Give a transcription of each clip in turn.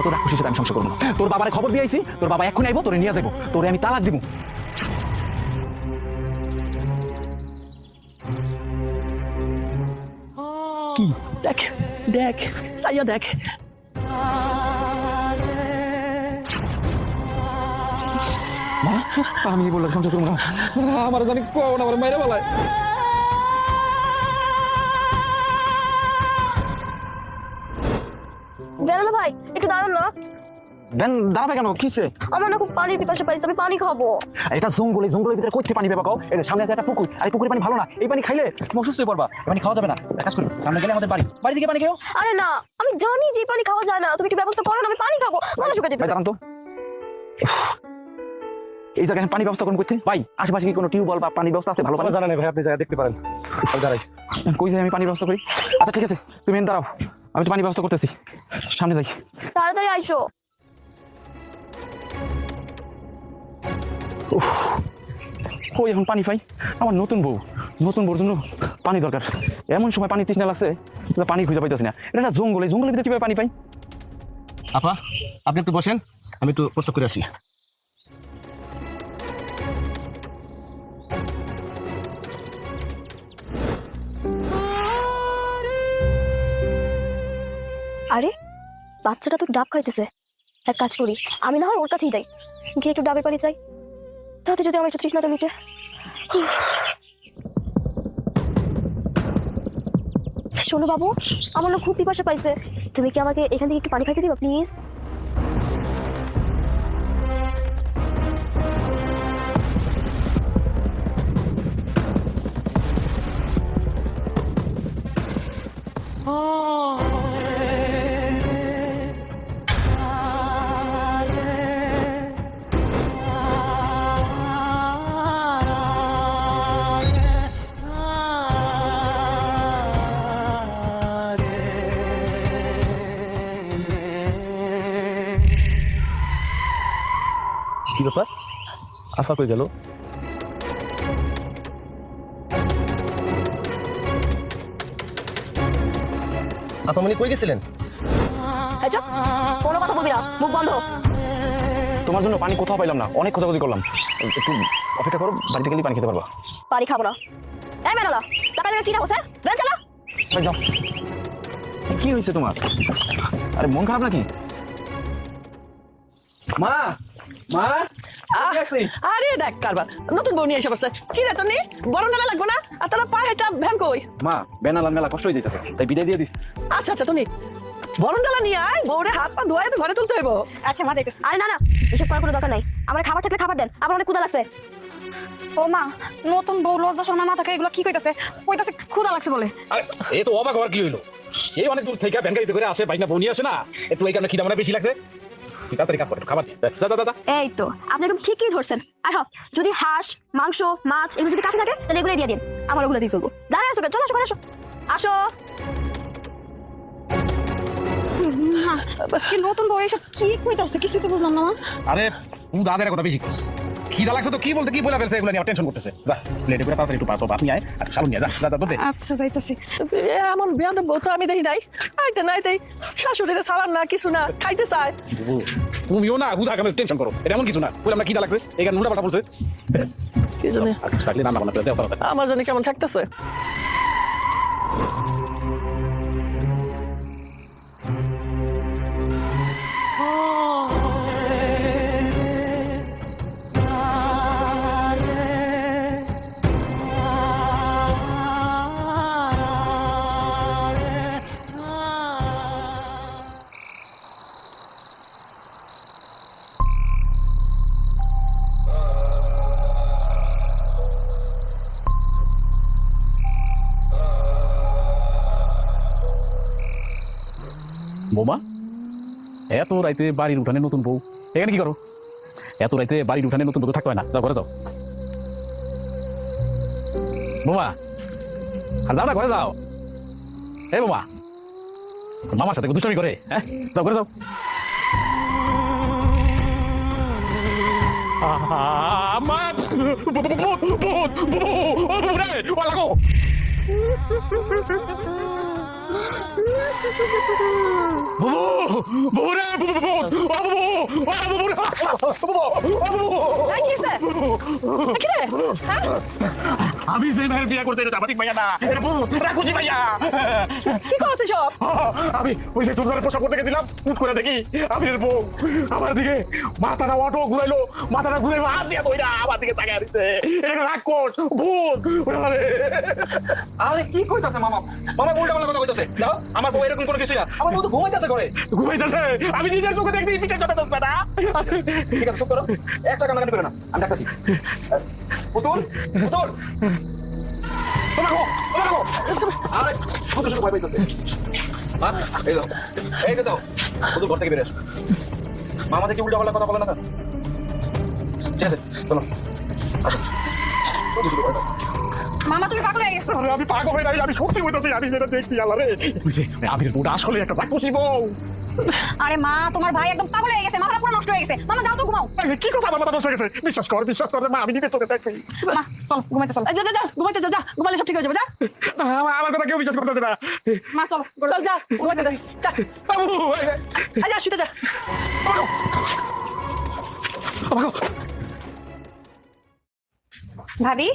মতো রাক্ষসীর সাথে আমি সংসার করবো না। তোর বাবারে খবর দিয়ে আইছি, তোর বাবা এখন আইবো, তোরে নিয়ে যাবো, তোরে আমি তালাক দিব। কি দেখ দেখ সাইয়া দেখ, মা আমি বললাম সংসার করবো না, আমার জানি কোন আমার মায়ের বলায়। বেরোলো ভাই, একটু দাঁড়ান না। দাঁড়াবে কেন, কিসে? আমার না খুব পানির পিপাসা পাইছে, আমি পানি খাবো। এটা জঙ্গলের ভিতরে কোথায় পানি পাবা? এটা সামনে আছে একটা পুকুর, আর এই পুকুরের পানি ভালো না, এই পানি খাইলে তুমি অসুস্থ হয়ে পড়বা, এই পানি খাওয়া যাবে না। এক কাজ করি, সামনে গেলে আমাদের বাড়ি থেকে পানি খেও। আরে না, আমি জানি যে পানি খাওয়া যায় না, তুমি একটু ব্যবস্থা করো না, আমি পানি খাবো। গলা শুকিয়ে যেতেছে। দাঁড়ান তো, এই জায়গায় পানি ব্যবস্থা কোন করতে ভাই? আশেপাশে কি কোনো টিউবওয়েল বা পানি ব্যবস্থা আছে? ভালো পানি জানা নেই ভাই, আপনি জায়গা দেখতে পারেন। দাঁড়াই, কই যাই আমি পানি ব্যবস্থা করি? আচ্ছা ঠিক আছে, তুমি এখানে দাঁড়াও, আমি তো পানি ব্যবস্থা করতেছি, সামনে যাই। তাড়াতাড়ি আইসো। কই এখন পানি পাই? আমার নতুন বউর জন্য পানি দরকার। এমন সময় পানি তৃষ্ণা লাগছে, পানি খুঁজে পাইতেছি না। এটা একটা জঙ্গলের ভিতরে কিভাবে পানি পাই? আপা আপনি একটু বসেন, আমি একটু প্রস্তাব করে আসি। আরে বাচ্চাটা তো ডাব খাইতেছে, এক কাজ করি, আমি না হয় ওর কাছেই যাই, গিয়ে একটু ডাবের পানি চাই, তাতে যদি আমার একটু তৃষ্ণাটা মিটে। শোনো বাবু, আমার না খুব পিপাসা পাইছে, তুমি কি আমাকে এখান থেকে একটু পানি খাইতে দিবা প্লিজ? কি ব্যাপার, আপা কই গেল? আপামনি কই গেছিলেন? এই চুপ, কোনো কথা বলবি না, মুখ বন্ধ। তোমার জন্য পানি কোথাও পাইলাম না, অনেক খোঁজাখুঁজি করলাম, একটু অপেক্ষা করো, বাড়িতে গেলেই পানি খেতে পারবা। পানি খাবো না। এই মেনালা, টাকা দিয়ে কি না বসে ভ্যান চালা। ভাই যাও। কি হয়েছে তোমার? আরে মন খারাপ নাকি? মা মা আরে দেখ কারবার নতুন বউ নিয়ে এসে বসে। কি রে তুমি বড় মেলা লাগবো না? আর তারা পায়ে হেঁটা ভ্যান কই? মা বেনালান মেলা কষ্ট হয়ে যেতেছে, তাই বিদায় দিয়ে দিস। আচ্ছা আচ্ছা, তুমি বরণ ডালা নিয়ে আয়, বউরে হাত পা ধোয়াই তো ঘরে তুলতে হইব। আচ্ছা মা দেখতেছি। আরে না না, এসব করার কোনো দরকার নাই, আমার খাবার থাকলে খাবার দেন, আমার অনেক ক্ষুধা লাগছে। ও মা, নতুন বউ লজ্জা শোনা মাথাকে এগুলো কি কইতাছে? কইতাছে ক্ষুধা লাগছে বলে। আরে এই তো অবাক হওয়ার কি হইলো? এই অনেক দূর থেকে ভ্যান গাড়িতে করে আসে, বাইক না বউ নিয়ে আসে না, একটু এই কারণে খিদা মানে বেশি লাগছে। তাড়াতাড়ি কাজ করে খাবার দিয়ে দাদা। এই তো আপনি একদম ঠিকই ধরছেন। আর হ্যাঁ, যদি হাঁস মাংস মাছ এগুলো যদি কাছে থাকে তাহলে এগুলো দিয়ে দিন, আমার ওগুলো দিয়ে চলবো। দাঁড়ায় আসো, চলো আসো, আসো আসো। কি নতুন বউ এসব কি কইতাছে, কিছুই তো বুঝলাম না। আরে দাদার কথা বেশি কস, খিদা লাগছে তো কি বলতে কি বলে ফেলছে, এগুলো নিয়ে টেনশন করতেছে। যা প্লেটে করে তাড়াতাড়ি একটু পাতো ভাত নিয়ে আয়, আর শালুন নিয়ে যা দাদা তোদের। আচ্ছা যাইতাছি। এমন বিয়ান বউ তো আমি দেখি নাই। আইতে না আইতে শাশুড়ির সালাম না কিছু না, খাইতে চায়। তুমিও না বুধা কেন টেনশন করো, এটা এমন কিছু না, বলে আমরা খিদা লাগছে এখানে উল্টা পাল্টা বলছে। কি জানি থাকলে রান্না বান্না করে দেও তাড়াতাড়ি। আমার জানি কেমন থাকতেছে। বৌমা, এত রাইতে বাড়ির উঠানে নতুন বউ, এখানে কি করো? এত রাইতে বাড়ির উঠানে নতুন বউ থাকতে হয় না, যাও ঘরে যাও। বৌমা আর যাও না, ঘরে যাও। এই বৌমা, মামার সাথে দুষ্টামি করে, হ্যাঁ যাও ঘরে যাও। আমার এই কি হইছে? কি রে? হ্যাঁ? আমি যে ভাইয়ের বিয়ে করতে এটা জামাতিক ভাইয়া না, এটা রাখুজি ভাইয়া। কি করছিস সব? আমি ওই যে চুরজারের পোশাক করতে গেছিলাম, হুট করে দেখি আমি এর বউ আমার দিকে মাথাটা অটো ঘুরাইলো, মাথাটা ঘুরাইলো, হাত দিয়ে বইরা আমার দিকে তাকিয়ে দিচ্ছে। এটা রাক্ষস, ভূত। আরে কি কইতাছে মামা? মামা উল্টা পাল্টা কথা কইতাছে। দাও, আমার বউ এরকম কোনো কিছু না। আমার বউ তো ঘুমাইতাছে করে। ঘুমাইতেছে, আমি নিজের চোখে দেখছি, বিশ্বাস করতে পারছি না। ঠিক আছে, চুপ করো। একটা কান্নাকাটি করে না। আমি ডাকতাছি। পুতুল, পুতুল। আরে শুধু শুধু ভয় পাইতেছে। মা, এই দাও। এই দাও। পুতুল ঘর থেকে বেরিয়ে আসো। মামা যে কি উল্টা পাল্টা কথা বলে না কেন? ঠিক আছে, চলো। আসো। শুধু শুধু ভয় পাই। মামা তুমি পাগল হয়ে গেছো। আরে আমি পাগল হয়ে নাই, আমি সত্যি বলতেছি, আমি যেটা দেখছি আল্লাহ রে। বুঝছে, আবির বউটা আসলে একটা রাক্ষসী বউ। আরে মা, তোমার ভাই একদম পাগল হয়ে গেছে, মাথা পুরো নষ্ট হয়ে গেছে। মামা যাও তো ঘুমাও। আরে কি কথা, আমার মাথা নষ্ট হয়ে গেছে। বিশ্বাস কর মা, আমি নিজের চোখে দেখছি। মা চল ঘুমাইতে চল। এই যা যা যা, ঘুমাইতে যা, যা। ঘুমালে সব ঠিক হয়ে যাবে, যা। আমার কথা কেউ বিশ্বাস করতে দেবে না। মা চল চল যা, ঘুমাইতে যা। যা। বাবু, এই যা, শুতে যা। ভাবি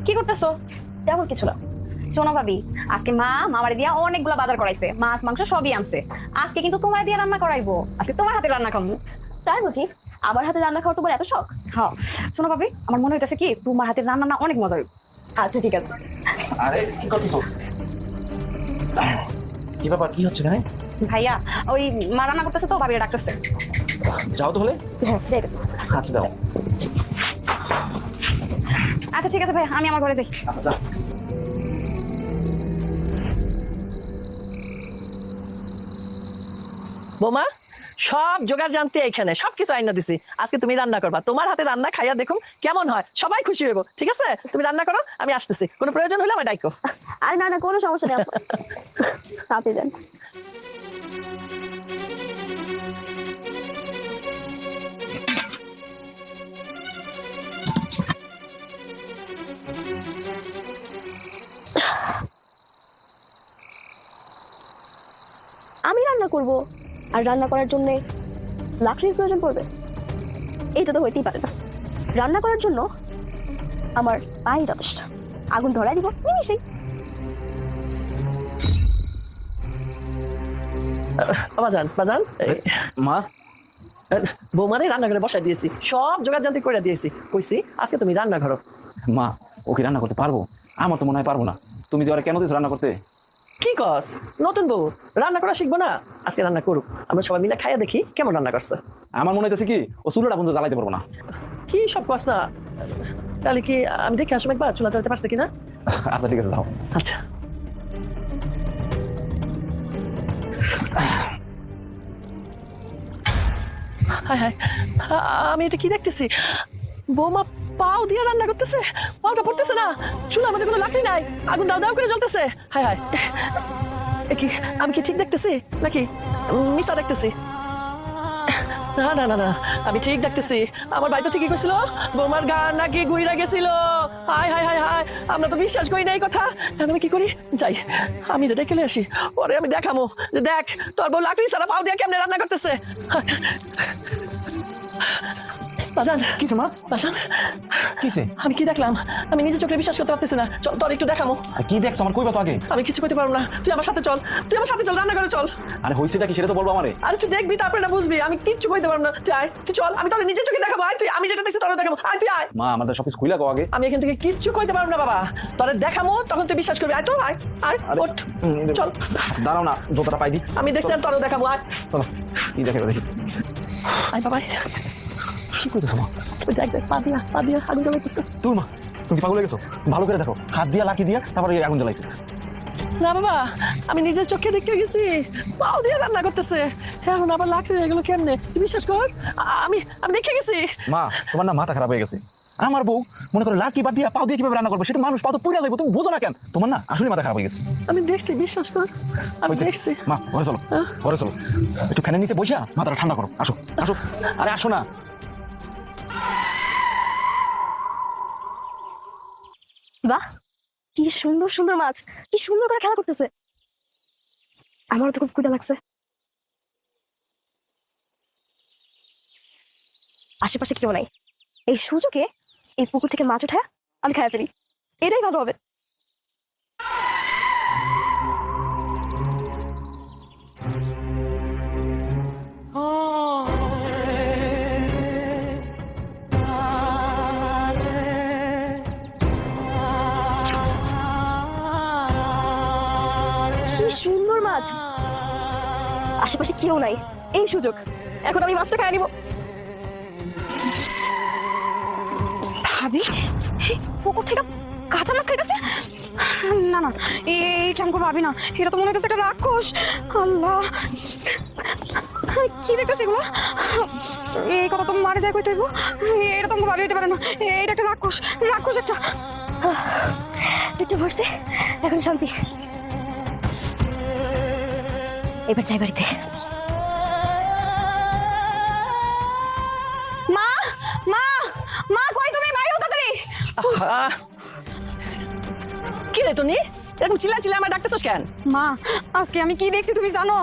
কি করতেছো? তেমন কিছু না। শোনো ভাবি, আজকে মা মামারে দিয়া অনেকগুলা বাজার করাইছে, মাছ মাংস সবই আনছে। আজকে কিন্তু তোমার দিয়ে রান্না করাইবো। আজকে তোমার হাতে রান্না খাবো। তাই বুঝি? আমার হাতে রান্না খাওয়া তোমার এত শখ? হ্যাঁ। শোনো ভাবি, আমার মনে হইতেছে কি তোমার হাতের রান্না না অনেক মজা হইব। আচ্ছা ঠিক আছে। আরে কি করতেছো? কি ব্যাপার, কি হচ্ছে না? ভাইয়া ওই মা রান্না করতেছে তো, ভাবিরা ডাকতেছে। যাও তো হলে। হ্যাঁ যাইতেছে। আচ্ছা যাও। আচ্ছা ঠিক আছে ভাই, আমি আমার ঘরে যাই। আচ্ছা যাও। বোমা, সব জোগাড় জানতে এখানে সবকিছু আইনা দিছি। আজকে তুমি রান্না করবা, তোমার হাতে রান্না খাইয়া দেখুন কেমন হয়, সবাই খুশি হইব। ঠিক আছে, তুমি রান্না করো, আমি আসতেছি। কোনো প্রয়োজন হলে আমার ডাইকো। আরে না না, কোনো সমস্যা নেই। তাতে দেন। আমি রান্না করব, আর রান্না করার জন্য লাকড়ির প্রয়োজন পড়বে? এটা তো হইতেই পারে না। রান্না করার জন্য আমার পাই যথেষ্ট। আগুন ধরাই দিব নিমিশেই। বাজান বাজান, মা, বৌমারে রান্না করে বসাই দিয়েছি, সব জোগাড় জানতে করে দিয়েছি। কইছি আজকে তুমি রান্না করো। মা ও কি রান্না করতে পারবো? আমার তো মনে হয় পারবো না। তুমি যে ওরা কেন দিয়েছো রান্না করতে? কি কস, নতুন বউ রান্না করা শিখবো না? আজকে রান্না করুক, আমরা সবাই মিলে খাইয়া দেখি কেমন রান্না করছে। আমার মনে হইতেছে কি ও চুলোটা বন্ধু জ্বালাইতে পারবো না। কি সব কস না? তাহলে কি আমি দেখে আসবো একবার চুলা জ্বালাতে পারছে কিনা? আচ্ছা ঠিক আছে, যাও। আচ্ছা। হায় হায়, আমি এটা কি দেখতেছি? বৌমা পাও দিয়ে রান্না করতেছে, পাওটা পড়তেছে না, চুলা আমাদের কোনো লাকড়ি নাই, আগুন দাও দাও করে জ্বলতেছে। হায় হায়, কি আমি কি ঠিক দেখতেছি নাকি মিশা দেখতেছি? না না না না, আমি ঠিক দেখতেছি। আমার ভাই তো ঠিকই কইছিল বৌমার গান নাকি গুইরা গেছিল। হায় হায় হায় হায়, আমরা তো বিশ্বাস করি না এই কথা। এখন আমি কি করি, যাই আমি যে দেখে আসি, পরে আমি দেখামো যে দেখ তোর বউ লাকড়ি ছাড়া পাও দিয়ে কেমনে রান্না করতেছে। বাজান কিছু মা, বাজান, কিসে? আমি কি দেখলাম আমি নিজে চোখে বিশ্বাস করতে পারতেছি না। চল তোর একটু দেখামো। আর কি দেখছো? আমার কইবা তো আগে। আমি কিছু করতে পারবো না, তুই আমার সাথে চল, তুই আমার সাথে চল, রান্না করে চল। আরে হইছেটা কি সেটা তো বলবো আমারে। আরে তুই দেখবি তারপরে না বুঝবি, আমি কিচ্ছু করতে পারবো না। তুই আয়, তুই চল, আমি তাহলে নিজের চোখে দেখাবো। আয় তুই, আমি যেটা দেখছি তোর দেখাবো। আয় তুই আয়। মা আমাদের সবকিছু খুইলা কও আগে। আমি এখান থেকে কিচ্ছু করতে পারবো না বাবা, তোরে দেখাবো তখন তুই বিশ্বাস করবি। আয় তো, আয় আয়, আরে, ওঠ, চল। দাঁড়াও না, জোতাটা পাই দি। আমি দেখছি তোরও দেখাবো। আয় চলো, কি দেখে দেখি। আয় বাবা, কি কইতেছো মা? ওই দেখ দেখ, পা দিয়া আগুন জ্বালাইতেছে। তুই মা, তুমি কি পাগল হয়ে গেছো? ভালো করে দেখো, হাত দিয়া লাকি দিয়া তারপরে এই আগুন জ্বালাইছে। না বাবা, আমি নিজের চোখে দেখতে গেছি পাও দিয়ে রান্না করতেছে। এখন আবার লাকড়ি হয়ে গেল কেমনে? তুই বিশ্বাস কর, আমি আমি দেখে গেছি। মা তোমার না মাথা খারাপ হয়ে গেছে। আমার বউ মনে করো লাকি বাদ দিয়া পাও দিয়ে কিভাবে রান্না করবে? সেটা মানুষ পাও তো পুড়ে যাবে, তুমি বোঝো না কেন? তোমার না আসলে মাথা খারাপ হয়ে গেছে। আমি দেখছি, বিশ্বাস কর, আমি হয়েছে? দেখছি। মা ঘরে চলো, ঘরে চলো, একটু ফ্যানের নিচে বসা মাথাটা ঠান্ডা করো। আসো আসো, আরে আসো না। বাহ, কি সুন্দর সুন্দর মাছ, কি সুন্দর করে খেলা করতেছে। আমারও তো খুব ক্ষুধা লাগছে। আশেপাশে কেউ নাই, এই সুযোগে এই পুকুর থেকে মাছ উঠায় আমি খাই ফেলি, এটাই ভালো হবে। কি সুন্দর মাছ, আশেপাশে কেউ নাই, এই সুযোগ, এখন আমি মাছটা খাই নিব। ভাবি পুকুর থেকে কাঁচা মাছ খাইতেছে? না না, এইটা আমাকে ভাবি না, এটা তো মনে হইতেছে একটা রাক্ষস। আল্লাহ, কি দেখতেছি এগুলো? এই কথা তো মারে যায় কই তৈব, এটা তো আমাকে ভাবি হইতে পারে না, এটা একটা রাক্ষস, রাক্ষস একটা। পেটে ভরছে, এখন শান্তি। এবার যাই বাড়িতে। মা মা মা, কই তুমি? বাইরে তাড়াতাড়ি। কি রে তুমি এরকম চিল্লা চিল্লা আমার ডাকতেছস কেন? মা, আজকে আমি কি দেখছি তুমি জানো?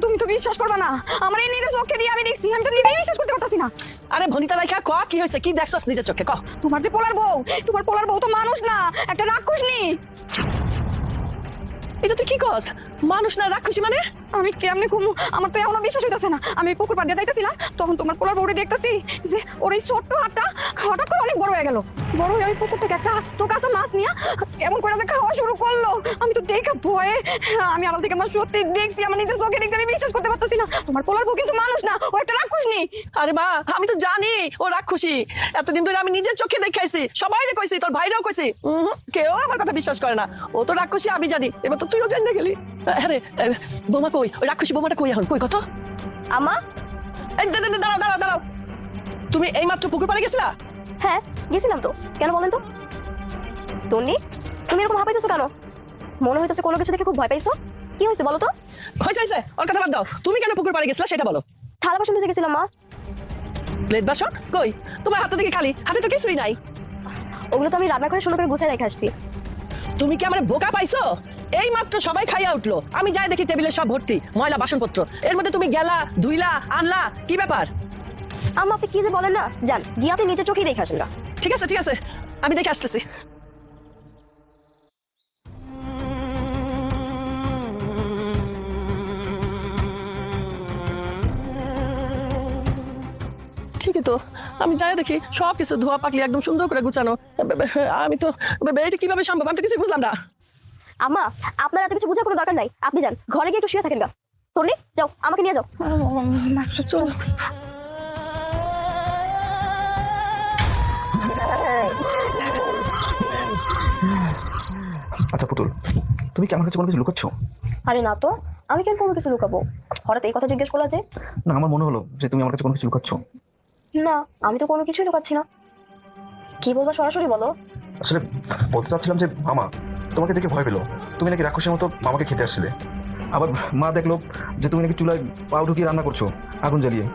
তুমি তো বিশ্বাস করবে না, আমার এই নিজের চোখে দিয়ে আমি দেখছি, আমি তো নিজেই বিশ্বাস করতে পারতাছি না। আরে ভনিতা লাইখা ক, কি হয়েছে? কি দেখছস নিজের চোখে ক? তোমার যে পোলার বউ, তোমার পোলার বউ তো মানুষ না, একটা রাক্ষস নি। এটা তুই কি কস? মানুষ না রাক্ষসী মানে? আমি কেমনে ঘুমু, আমার তো এখনো বিশ্বাস হইতাছে না। আমি পুকুর পাড় দিয়ে যাইতেছিলাম, তখন তোমার পোলার বউরে দেখতেছি যে ওর এই ছোট্ট হাতটা হঠাৎ করে অনেক বড় হয়ে গেল। বড় হয়ে ওই পুকুর থেকে একটা আস্ত কাঁচা মাছ নিয়ে এমন করে যে খাওয়া শুরু করলো। আমি তো দেখে ভয়ে, আমি আড়াল থেকে আমার সত্যি দেখছি, আমার নিজের চোখে দেখছি, আমি বিশ্বাস করতে পারতেছি না। তোমার পোলার বউ কিন্তু মানুষ না, ও একটা রাক্ষস নি। আরে মা, আমি তো জানি ও রাক্ষসী, এতদিন ধরে আমি নিজের চোখে দেখাইছি, সবাইরে কইছি, তোর ভাইরাও কইছি, কেউ আমার কথা বিশ্বাস করে না। ও তো রাক্ষসী আমি জানি, এবার তো তুইও জানিয়ে গেলি। হ্যাঁ রে, বৌমা কই? ওই রাক্ষসী বৌমাটা কই এখন? কই কত? আমা, এই দাঁড়াও দাঁড়াও দাঁড়াও, তুমি এইমাত্র পুকুর পাড়ে গেছিলা? হ্যাঁ গেছিলাম তো, কেন বলেন তো? তন্নি, তুমি এরকম হাঁপাইতেছো কেন? মনে হইতেছে কোনো কিছু দেখে খুব ভয় পাইছো। কি হয়েছে বলো তো? হয়েছে হয়েছে, ওর কথা বাদ দাও। তুমি কেন পুকুর পাড়ে গেছিলা সেটা বলো। থালা বাসন ধুতে গেছিলাম মা। প্লেট বাসন কই? তোমার হাতে দেখি খালি, হাতে তো কিছুই নাই। ওগুলো তো আমি রান্না করে সুন্দর করে গুছিয়ে রেখে আসছি। তুমি কি আমার বোকা পাইছো? এই মাত্র সবাই খাইয়া উঠলো, আমি যাই দেখি টেবিলে সব ভর্তি ময়লা বাসনপত্র, এর মধ্যে তুমি গেলা ধুইলা আনলা, কি ব্যাপার? আম্মা, আপনি কি যে বলেন না, যান গিয়ে আপনি নিজের চোখেই দেখে আসেন না। ঠিক আছে ঠিক আছে, আমি দেখে আসতেছি। ঠিকই তো, আমি যাই দেখি সব কিছু ধোয়া পাকলি একদম সুন্দর করে গুছানো। আমি তো এটা কিভাবে সম্ভব, আমি তো কিছু বুঝলাম না। আম্মা, আপনার এত কিছু বোঝার কোনো দরকার নাই, আপনি যান ঘরে গিয়ে একটু শুয়ে থাকেন গা। তন্নি, যাও আমাকে নিয়ে যাও। চল। আচ্ছা পুতুল, তুমি কি আমার কাছে কোনো কিছু লুকাচ্ছ? আরে না তো, আমি কেন কোনো কিছু লুকাবো? হঠাৎ এই কথা জিজ্ঞেস করলা যে? না, আমার মনে হলো যে তুমি আমার কাছে কোনো কিছু লুকাচ্ছ। না, আমি তো কোনো কিছুই লুকাচ্ছি না। কি বলবো সরাসরি বলো। আসলে বলতে চাচ্ছিলাম যে মামা তোমাকে দেখে ভয় পেলো, তুমি নাকি রাক্ষসের মতো মামাকে খেতে আসছিলে। আবার মা দেখলো যে তুমি নাকি চুলায় পাউ ঢুকিয়ে রান্না করছো আগুন জ্বালিয়ে।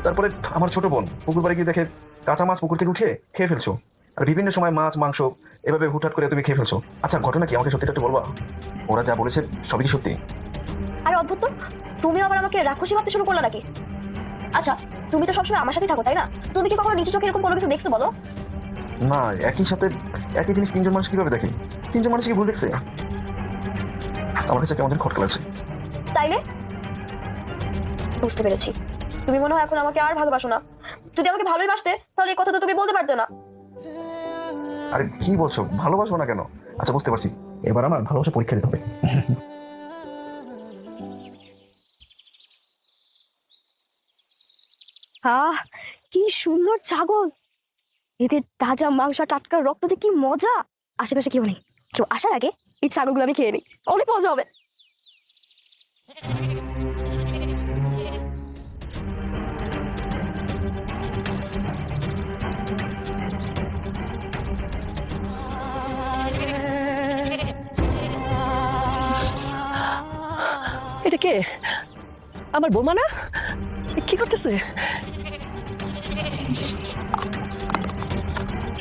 তারপরে আমার ছোট বোন পুকুর পাড়ে গিয়ে দেখে কাঁচা মাছ পুকুর থেকে উঠে খেয়ে ফেলছো, আর বিভিন্ন সময় মাছ মাংস এভাবে হুটহাট করে তুমি খেয়ে ফেলছো। আচ্ছা, ঘটনা কি আমাকে সত্যিটা একটু বলবা? ওরা যা বলেছে সবই কি সত্যি? আরে অদ্ভুত তো, তুমি আবার আমাকে রাক্ষসী ভাবতে শুরু করলে নাকি? আচ্ছা, তুমি তো সবসময় আমার সাথেই থাকো তাই না? তুমি কি কখনো নিজের চোখে এরকম কোনো কিছু দেখছো বলো? না, একই সাথে একই জিনিস তিনজন মানুষ কিভাবে দেখে? তিনজন মানুষ কি ভুল দেখছে? আমার কাছে কেমন খটকা লাগছে। তাইলে বুঝতে পেরেছি, তুমি মনে হয় এখন আমাকে আর ভালোবাসো না। যদি আমাকে ভালোই বাসতে তাহলে এই কথা তো তুমি বলতে পারতে না। আরে কি বলছো, ভালোবাসবো না কেন? আচ্ছা বুঝতে পারছি, এবার আমার ভালোবাসা পরীক্ষা দিতে হবে। আহ, কি সুন্দর ছাগল, এদের তাজা মাংস, টাটকা রক্ত, যে কি মজা। আশেপাশে কেউ নেই, কেউ আসার আগে এই ছাগলগুলো আমি খেয়ে নিই, অনেক মজা হবে। এটা কে? আমার বৌমা না? কি করতেছে?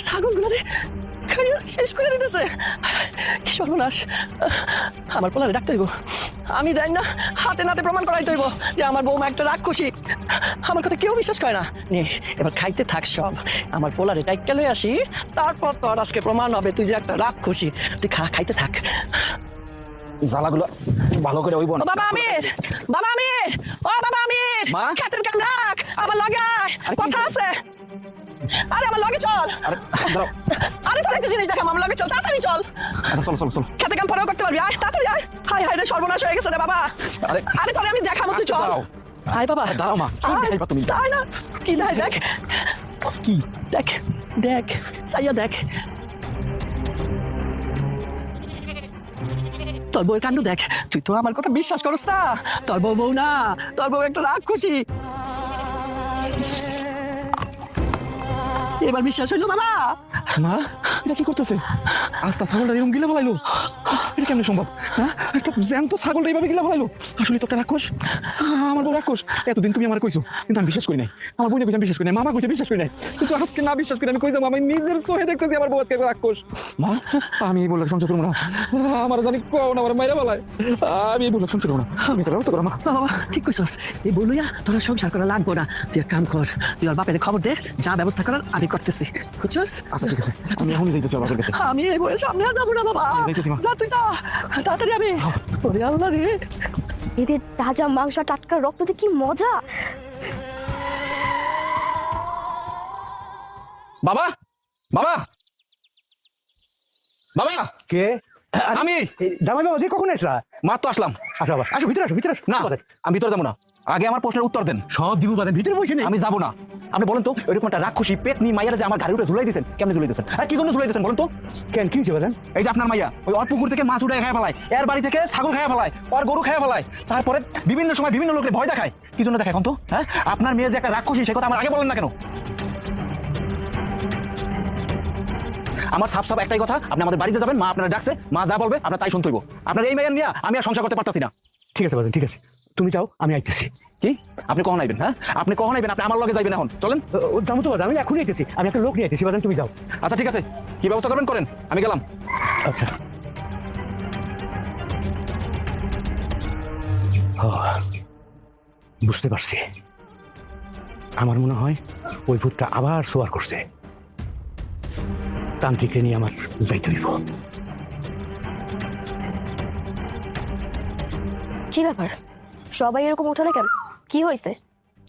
ছাগলগুলো খাইয়া শেষ করে দিতেছে। কি সর্বনাশ, আমার পোলারে ডাকতে হইব। আমি জানি না হাতে নাতে প্রমাণ করাই তৈব যে আমার বৌমা একটা রাক্ষসী। আমার কথা কেউ বিশ্বাস করে না। নে এবার খাইতে থাক সব, আমার পোলারে টাইকা লই আসি, তারপর তোর আজকে প্রমাণ হবে তুই যে একটা রাক্ষসী। তুই খাইতে থাক। জ্বালাগুলো ভালো করে হইব না। বাবা আমির, বাবা আমির, ও বাবা আমির, মা? খেতের কাম রাখ, আমার লগে আয়, কথা আছে। আরে আমার লগে চল। আরে দাঁড়াও। আরে তোর একটা জিনিস দেখাম, আমার লগে চল, তাড়াতাড়ি চল। আচ্ছা চলো চলো চলো। খেতে কাম পরেও করতে পারবি, আয় তাড়াতাড়ি আয়। হায় হায় রে, সর্বনাশ হয়ে গেছে রে বাবা। আরে আরে তোরে আমি দেখাবো, তুই আচ্ছা, চল। যাও। আয় বাবা, দাঁড়াও মা, কি আয়। দেখাইবা তুমি? তাই না, কি দেখ দেখ, কি দেখ দেখ, সাইয়া দেখ, তোর বউয়ের কাণ্ড দেখ। তুই তো আমার কথা বিশ্বাস করস না। তোর বউ না, তোর বউ একটা রাক্ষসী। এবার বিশ্বাস হইলো বাবা? মা এটা কি করতেছে? আস্তা ছাগলটা এরকম গিলা ফেলাইলো, এটা কেমন সম্ভব? হ্যাঁ, একটা জ্যান্ত ছাগলটা এইভাবে গিলা ফেলাইলো। আসলে তো একটা রাক্ষস, আমার বউ রাক্ষস। এতদিন তুমি আমার কইছো কিন্তু আমি বিশ্বাস করি নাই। আমার বোনে কইছে আমি বিশ্বাস করি নাই, মামা কইছে বিশ্বাস করি নাই, কিন্তু আজকে না বিশ্বাস করি আমি কই যাবো? আমি নিজের চোখে দেখতেছি আমার বউ আজকে একটা রাক্ষস। মা আমি এই বলে সংসার করবো না, আমার জানি কোন আমার মাইরা বলায়। আমি এই বলে সংসার করবো না, আমি তো ব্যবস্থা করবো। মা বাবা ঠিক কইছস, এই বলুইয়া তোরা সংসার করা লাগবো না। তুই এক কাম কর, তুই আর বাপের খবর দে, যা ব্যবস্থা করার আমি করতেছি, বুঝছস? আচ্ছা ঠিক আছে, আমি এখনই যাইতেছি বাবার কাছে। আমি এই বয়সে সামনে আর যাবো না বাবা। যাইতেছি মা। যা তুই যা, তাড়াতাড়ি আমি। ওরে আল্লাহ রে, এদের তাজা মাংস আর টাটকা রক্ত যে কি মজা। বাবা বাবা বাবা, কে? আমি জামাই বাবা যে কখন এসরা? মাত্র আসলাম। আসো আবার, আসো ভিতরে আসো, ভিতরে আসো। না আমি ভিতরে যাবো না, আগে আমার প্রশ্নের উত্তর দেন। সব দিব বাদে ভিতরে বসে নেই। আমি যাবো না। আপনি বলেন তো এরকম একটা রাক্ষসী পেতনি মাইয়ারা যে আমার গাড়ির উপরে ঝুলাই দিয়েছেন, কেমনে ঝুলাই দিয়েছেন আর কি জন্য ঝুলাই দিয়েছেন বলেন তো? কেন কি হয়েছে বাজান? এই যে আপনার মাইয়া ওই ওর পুকুর থেকে মাছ উঠে খায় ফেলায়, এর বাড়ি থেকে ছাগল খায় ফেলায়, ওর গরু খায় ফেলায়, তারপরে বিভিন্ন সময় বিভিন্ন লোকের ভয় দেখায়। কি জন্য দেখায় এখন তো? হ্যাঁ, আপনার মেয়ে যে একটা রাক্ষসী সে কথা আমার আগে বলেন না কেন? আমার সাফ সাফ একটাই কথা, আপনি আমাদের বাড়িতে যাবেন, মা আপনারা ডাকছে, মা যা বলবে আপনার তাই শুনতে হইব। আপনার এই মেয়ের নিয়ে আমি আর সংসার করতে পারতাছি না। ঠিক আছে বাজান, ঠিক আছে, তুমি যাও, আমি আইতেছি। কি আপনি কখন আইবেন? হ্যাঁ আপনি কখন আইবেন? আপনি আমার লগে যাইবেন এখন, চলেন। ও যাবো তো বাজান, আমি এখনই আইতেছি, আমি একটা লোক নিয়ে আইতেছি বাজান, তুমি যাও। আচ্ছা ঠিক আছে, কি ব্যবস্থা করবেন করেন, আমি গেলাম। আচ্ছা বুঝতে পারছি, আমার মনে হয় ওই ভূতটা আবার সোয়ার করছে। তান্ত্রিককে নিয়ে আমার যাইতে হইব। কি ব্যাপার, সবাই এরকম উঠে না কেন? কি হয়েছে?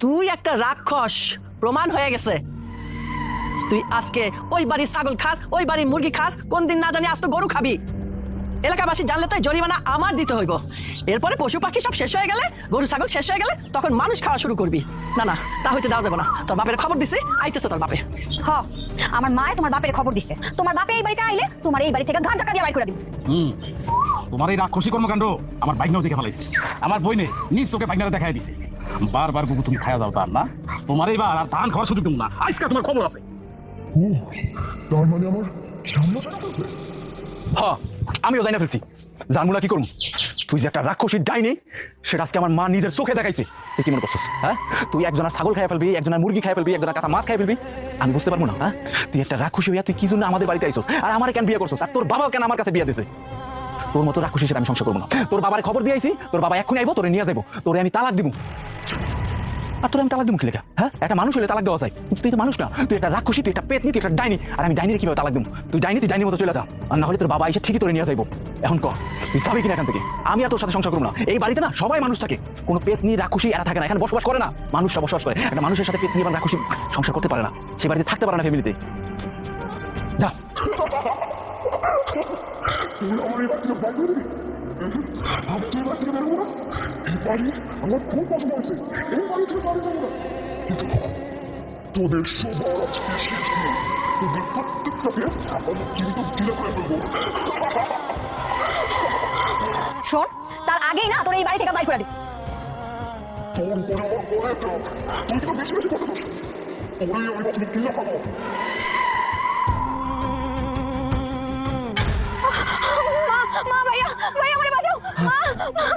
তুই একটা রাক্ষস, প্রমাণ হয়ে গেছে। তুই আজকে ওই বাড়ির ছাগল খাস, ওই বাড়ির মুরগি খাস, কোন দিন না জানি আজ তো গরু খাবি। এলাকাবাসী জানলে তো জরিমানা আমার দিতে হইব। এরপরে পশু পাখি সব শেষ হয়ে গেলে, গরু ছাগল শেষ হয়ে গেলে তখন মানুষ খাওয়া শুরু করবি। না না, তা হইতে দেওয়া যাবে না। তোর বাপের খবর দিছে, আইতেছে তোর বাপে। হ, আমার মা তোমার বাপের খবর দিছে, তোমার বাপে এই বাড়িতে আইলে তোমার এই বাড়ি থেকে ঘাট টাকা দিয়ে বাইর করে দিব। তোমার এই রাক্ষসী কর্মকাণ্ড আমার বাইকনাও দেখে ফেলাইছে। আমার বইনে নিজ চোখে বাইকনারে দেখাই দিছে। বারবার বুবু তুমি খায়া যাও তার না, তোমার এইবার আর ধান খাওয়ার সুযোগ দেবো না। আজকে তোমার খবর আছে। ও তার মানে আমার সামনে জানা ফেলছে। হ্যাঁ আমিও জানি না ফেলছি, জানবো না কি করবো? তুই যে একটা রাক্ষসীর ডাইনি সেটা আজকে আমার মা নিজের চোখে দেখাইছে। তুই কি মনে করছিস? হ্যাঁ, তুই একজনের ছাগল খাই ফেলবি, একজনের মুরগি খাই ফেলবি, একজনের কাঁচা মাছ খাই ফেলবি, আমি বুঝতে পারবো না? হ্যাঁ, তুই একটা রাক্ষসী হইয়া তুই কি জন্য আমাদের বাড়িতে আইসস আর আমার কেন বিয়ে করছিস? আর তোর বাবা কেন আমার কাছে বিয়ে দিছে? তোর মতো রাক্ষসী সেটা আমি সংসার করবো না। তোর বাবার খবর দিয়ে আইছি, তোর বাবা এক্ষুনি আইবো, তোরে নিয়ে যাবো, তোরে আমি তালাক দিব। আর তোর আমি তালাক দিব কি লেখা? হ্যাঁ, একটা মানুষ হলে তালাক দেওয়া যায়, কিন্তু তুই তো মানুষ না, তুই একটা রাক্ষসী, তুই একটা পেতনি, তুই একটা ডাইনি। আর আমি ডাইনির কিভাবে তালাক দিব? তুই ডাইনির মতো চলে যা, আর না হলে তোর বাবা এসে ঠিকই তোরে নিয়ে যাইবো। এখন কর তুই যাবি কিনা এখান থেকে? আমি আর তোর সাথে সংসার করবো না। এই বাড়িতে না সবাই মানুষ থাকে, কোনো পেতনি রাক্ষসী এরা থাকে না, এখানে বসবাস করে না, মানুষরা বসবাস করে। একটা মানুষের সাথে পেতনি এবং রাক্ষসী সংসার করতে পারে না, সে বাড়িতে থাকতে পারে না ফ্যামিলিতে। যা। তুই আমার এই বাড়ি থেকে বাইরে বেরোবি? আমি তুই বাড়ি থেকে বেরোবো না? এই বাড়ি আমার খুব পছন্দ হয়েছে, এই বাড়ি থেকে বাড়ি যাবো না। কিন্তু তোদের সবার আজকে শেষ নেই, তোদের প্রত্যেকটাকে আমি কিন্তু গিলে করে ফেলবো। শোন, তার আগেই না তোর এই বাড়ি থেকে বাইর করে দিব। তোর উপরে আমার বড় একটা রাগ। তুই কিন্তু বেশি বেশি করতেছিস, তোরই আমি প্রথমে গিলে খাবো। মা, ভাইয়া, ভাইয়া আমারে বাঁচাও, মা,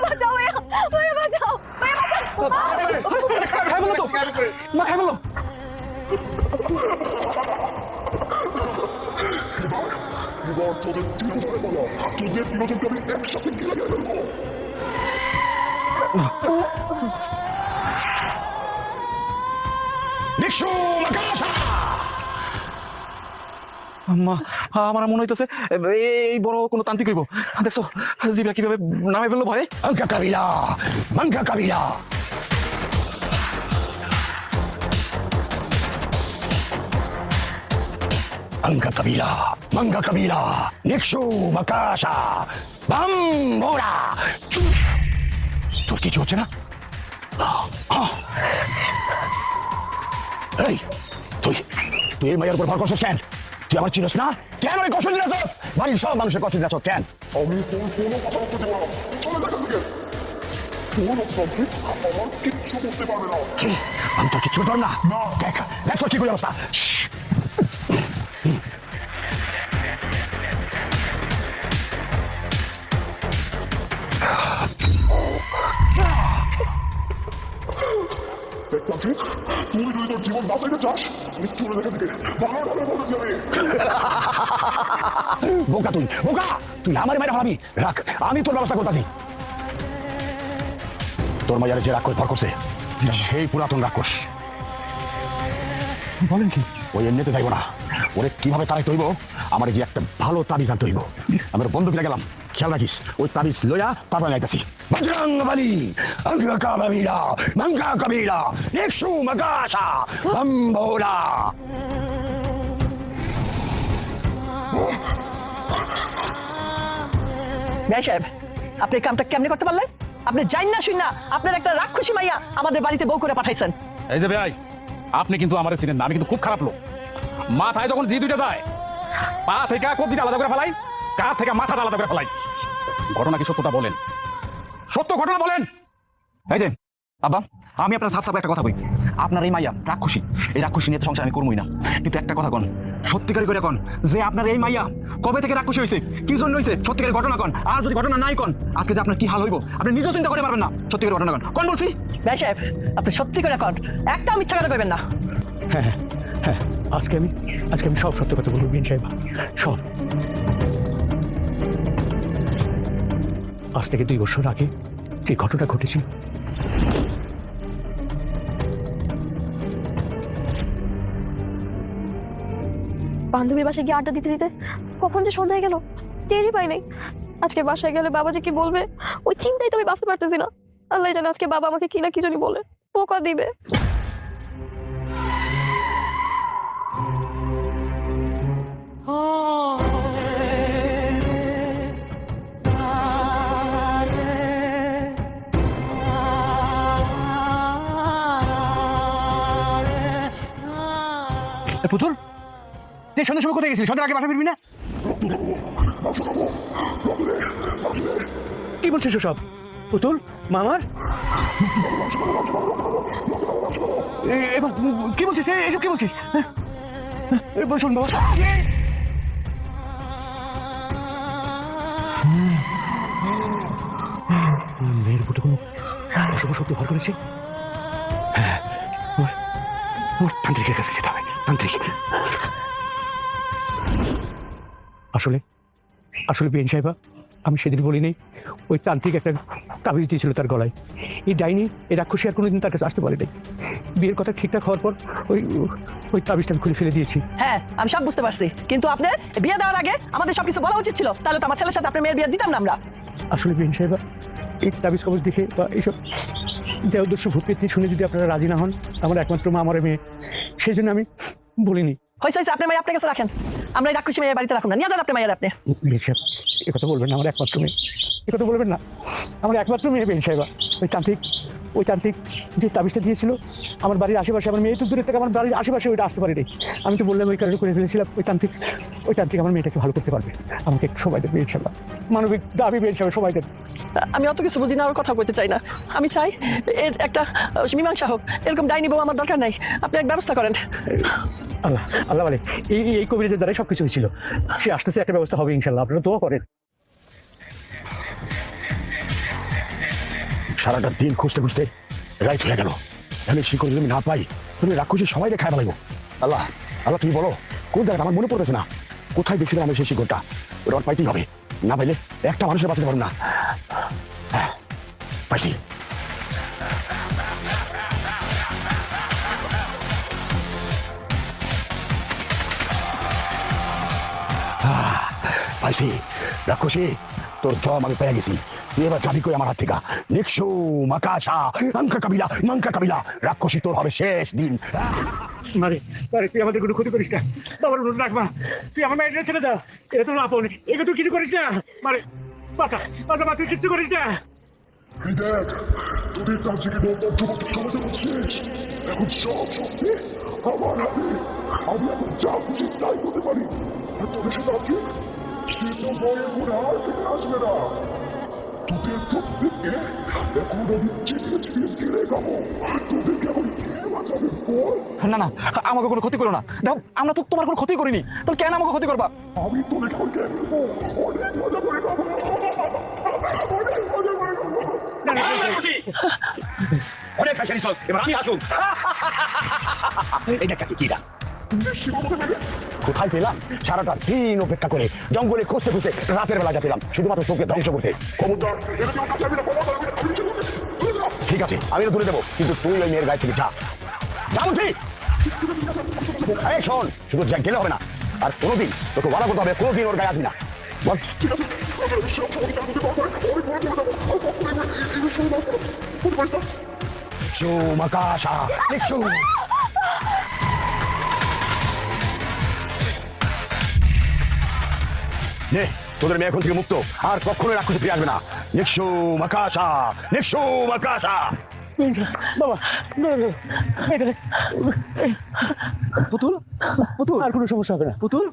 বাঁচাও ভাইয়া, ভাইয়া বাঁচাও, ভাইয়া বাঁচাও। খাই বলো তো, মা খাই বলো। এবার তোদের তিনজনের বলা, তোদের তিনজনকে আমি একসাথে গিলে ফেলবো। নিক্ষু মাকাশা আম্মা আমার মনে হইতেছে এই বড় কোনো তান্ত্রিক হইব। দেখছো জিবরা কিভাবে নামে ফেললো ভয়ে। আঙ্কা কাবিলা মাঙ্কা কাবিলা Angka kabila, mangga kabila, niksu makasha, bambora. তোর কিছু হচ্ছে না? এই তুই তুই এই মায়ের উপর ভর করছিস কেন? তুই আমার চিনিস না? কেন অনেক কষ্ট দিয়েছিস? বাড়ির সব মানুষের কষ্ট দিয়েছ কেন? আমি তোর কোনো কথা বলতে দেবো না। চলে দেখা থেকে তোর অতান্ত্রিক আমার কিচ্ছু করতে পারবে না। কি? আমি তোর কিচ্ছু করলাম না? দেখ দেখ তোর কি করে অবস্থা। তান্ত্রিক তুই যদি তোর জীবন বাঁচাইতে চাস আমি চলে দেখা থেকে ভালোভাবে বলেছি আমি। বোকা তুই বোকা তুই আমার মায়ের হারাবি। রাখ আমি তোর ব্যবস্থা করতেছি। তোর মায়ের যে রাক্ষস ভর করছে সেই পুরাতন রাক্ষস। বলেন কি? ওই এমনিতে যাইব না, ওরে কিভাবে তারাইতে হইব আমার গিয়ে একটা ভালো তাবিজ আনতে হইব। আমার বন্ধু কিনা গেলাম, খেয়াল রাখিস ওই তাবিজ লইয়া তারপরে যাইতেছি। বজরং বলি আঙ্কা কাবিলা মাঙ্কা কাবিলা নিক্ষু মাকাশা বম্বোলা। ভাই সাহেব, আপনি এই কামটা কেমনে করতে পারলেন? আপনি জান না শুন না আপনার একটা রাক্ষসী মাইয়া আমাদের বাড়িতে বউ করে পাঠাইছেন। এই যে ভাই, আপনি কিন্তু আমারে চিনেন না, আমি কিন্তু খুব খারাপ লোক। মাথায় যখন জি দুইটা যায়, পা থেকে কবজিটা আলাদা করে ফেলাই, গা থেকে মাথাটা আলাদা করে ফেলাই। ঘটনা কি সত্যটা বলেন, সত্য ঘটনা বলেন। এই যে আব্বা, আমি আপনার সাফ সাফ একটা কথা কই। আপনার এই মাইয়া রাক্ষসী, এই রাক্ষসী নিয়ে তো সংসার আমি করবই না। কিন্তু একটা কথা কন, সত্যিকারী করে কন যে আপনার এই মাইয়া কবে থেকে রাক্ষসী হয়েছে, কি জন্য হয়েছে, সত্যিকারী ঘটনা কন। আর যদি ঘটনা নাই কন, আজকে যে আপনার কি হাল হইব আপনি নিজেও চিন্তা করতে পারবেন না। সত্যিকারী ঘটনা কন, কোন বলছি। ভাই সাহেব, আপনি সত্যি করে কন, একটা মিথ্যা কথা কইবেন না। হ্যাঁ হ্যাঁ, আজকে আমি সব সত্য কথা বলবো বিন সাহেব, সব। আজ থেকে 2 বছর আগে যে ঘটনা ঘটেছে, বান্ধবীর বাসায় গিয়ে আড্ডা দিতে দিতে কখন যে সন্ধ্যা হয়ে গেল টেরই পাই নাই। আজকে বাসায় গেলে বাবা যে কি বলবে ওই চিন্তাই তো আমি বাঁচতে পারতেছি না। আল্লাহ জানে আজকে বাবা আমাকে কি না কি জানি বলে পোকা দিবে। পুতুল তুই সন্ধ্যার সময় কোথায় গেছিলি? সন্ধ্যার আগে বাসা ফিরবি না? কি বলছিস সব পুতুল? মামার এবার কি বলছিস? এসব কি বলছিস? শোন বাবা, মেয়ের বুটে কোনো অশুভ শক্তি ভর করেছে। হ্যাঁ, আমার তান্ত্রিকের কাছে যেতে হবে। তান্ত্রিক আসলে বিএন সাহেবা, আমি সেদিন বলিনি ওই তান্ত্রিক একটা তাবিজ দিয়েছিল তার গলায়। এই ডাইনি এই রাক্ষসী আর কোনোদিন তার কাছে আসতে পারে নাই। বিয়ের কথা ঠিকঠাক হওয়ার পর ওই তাবিজটা আমি খুলে ফেলে দিয়েছি। হ্যাঁ, আমি সব বুঝতে পারছি, কিন্তু আপনার বিয়ে দেওয়ার আগে আমাদের সবকিছু বলা উচিত ছিল, তাহলে তো আমার ছেলের সাথে আপনার মেয়ের বিয়ে দিতাম না আমরা। আসলে বিএন সাহেবা, এই তাবিজ কবজ দেখে বা এইসব দেওদস্য ভূত পেত্নী শুনে যদি আপনারা রাজি না হন, আমার একমাত্র মা আমার মেয়ে, সেই জন্য আমি বলিনি। হয়েছে আপনার মেয়ে আপনার কাছে রাখেন, আমরা এই রাক্ষসী মেয়ের বাড়িতে রাখুন না, নিয়ে যান আপনার মেয়ের। আপনি বিএন সাহেব এ কথা বলবেন না, আমার একমাত্র মেয়ে, এ কথা বলবেন না। আমার একমাত্র মেয়ে বিএন সাহেবা। ওই তান্ত্রিক যে তাবিজটা দিয়েছিল আমার বাড়ির আশেপাশে, আমার মেয়ে তো দূরের থেকে আমার বাড়ির আশেপাশে ওইটা আসতে পারেনি। আমি তো বললাম ওই কারণে করে ফেলেছিলাম। ওই তান্ত্রিক আমার মেয়েটাকে ভালো করতে পারবে। আমাকে একটু সময় দেবে বিএন সাহেবা, মানবিক দাবি বিএন সাহেব, সময় দেবে। আমি অত কিছু বুঝি না, ওর কথা বলতে চাই না। আমি চাই এর একটা মীমাংসা হোক। এরকম ডাইনি বউ আমার দরকার নাই, আপনি এক ব্যবস্থা করেন। আল্লাহ বলে এই কবিরাজের দ্বারাই সবকিছু হয়েছিল। সে আসতেছে, একটা ব্যবস্থা হবে ইনশাল্লাহ, আপনারা দোয়া করেন। সারাটা দিন খুঁজতে খুঁজতে রাইট হয়ে গেল। আমি শিকড় যদি না পাই, তুমি রাক্ষসী সবাই খায় ফেলাইব। আল্লাহ তুমি বলো কোন জায়গাটা, আমার মনে পড়তেছে না কোথায় দেখছিলাম আমি সেই শিকড়টা। ওটা আমার পাইতেই হবে, না পাইলে একটা মানুষের বাঁচাতে পারবো না। হ্যাঁ পাইছি, আইসি রাক্ষসী, তোর জম আমি পেয়ে গেছি। তুই এবার যাবি কই আমার হাত থেকে? নিকশু মাকাশা মাঙ্কা কাবিলা রাক্ষসী, তোর হবে শেষ দিন। মারে মারে, তুই আমাদের কোনো ক্ষতি করিস না, বাবার অনুরোধ রাখ মা, তুই আমার মেয়েটা ছেড়ে দাও, এটা তোর আপন, একে তুই কিছু করিস না মারে, বাঁচা বাঁচা মা, তুই কিচ্ছু করিস না। এই দেখ, তোদের তান্ত্রিকের মন্ত্রমন্ত্র সমাজে শেষ। এখন সব শক্তি আমার হাতে। আমি এখন যা খুশি তাই করতে পারি। আর তোদের সে তান্ত্রিক, সে তো বয়ে মনে আর ফিরে আসবে না। তোদের প্রত্যেককে এখন আমি চিটিয়ে চিটিয়ে গিলে খাবো। তোদেরকে এখন কে বাঁচাবে বল? না না, আমাকে কোনো ক্ষতি করো না। দেখো, আমরা তো তোমার কোনো ক্ষতি করিনি, তাহলে কেন আমাকে ক্ষতি করবা? আমি তোদেরকে এখন কে নেবো? অনেক মজা করে খাবো, অনেক মজা করে খাবো। অনেক হাসি সব, এবার আমি আসুন। এই দেখ কি না কোথায় পেলাম? সারাটা দিন অপেক্ষা করে জঙ্গলে খুঁজতে খুঁজতে রাতের বেলা যা পেলাম, শুধুমাত্র তোকে ধ্বংস করতে। খবরদার, এটা কেউ কাছে আমি না, খবরদার, আমি চলে যাবো। ঠিক আছে, আমি তো তুলে দেবো, কিন্তু তুই ওই মেয়ের গায়ে থেকে যা। যাবি? এই শোন, শুধু গেলে হবে না, আর কোনোদিন তোকে ওয়াদা করতে হবে কোনোদিন ওর গায়ে আসবি না। বল। ঠিক আছে, আমি সব খবর জানতে পারবো, অনেক বড় চলে যাবো। শু মাকাশা নিকশু। নে, তোদের মেয়ে এখন থেকে মুক্ত, আর কখনো রাক্ষসে ফিরে আসবে না। নিকশু মাকাশা, নিকশু মাকাশা। বাবা পুতুল, পুতুল আর কোনো সমস্যা হবে না। পুতুল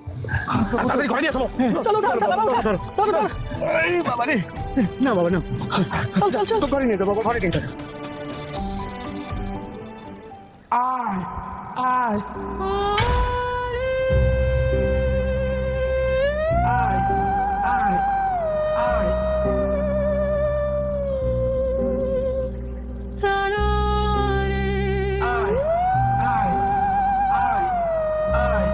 তাড়াতাড়ি ঘরে নিয়ে চলো। চলো ধর ধর ধর ধর। এই বাবা রে, না বাবা না, চল চল চল। তো ঘরে নিয়ে যাও বাবা, ঘরে নিয়ে যাও। আয় আয় আয় আয় আয়। আয় আয় আয় আয়।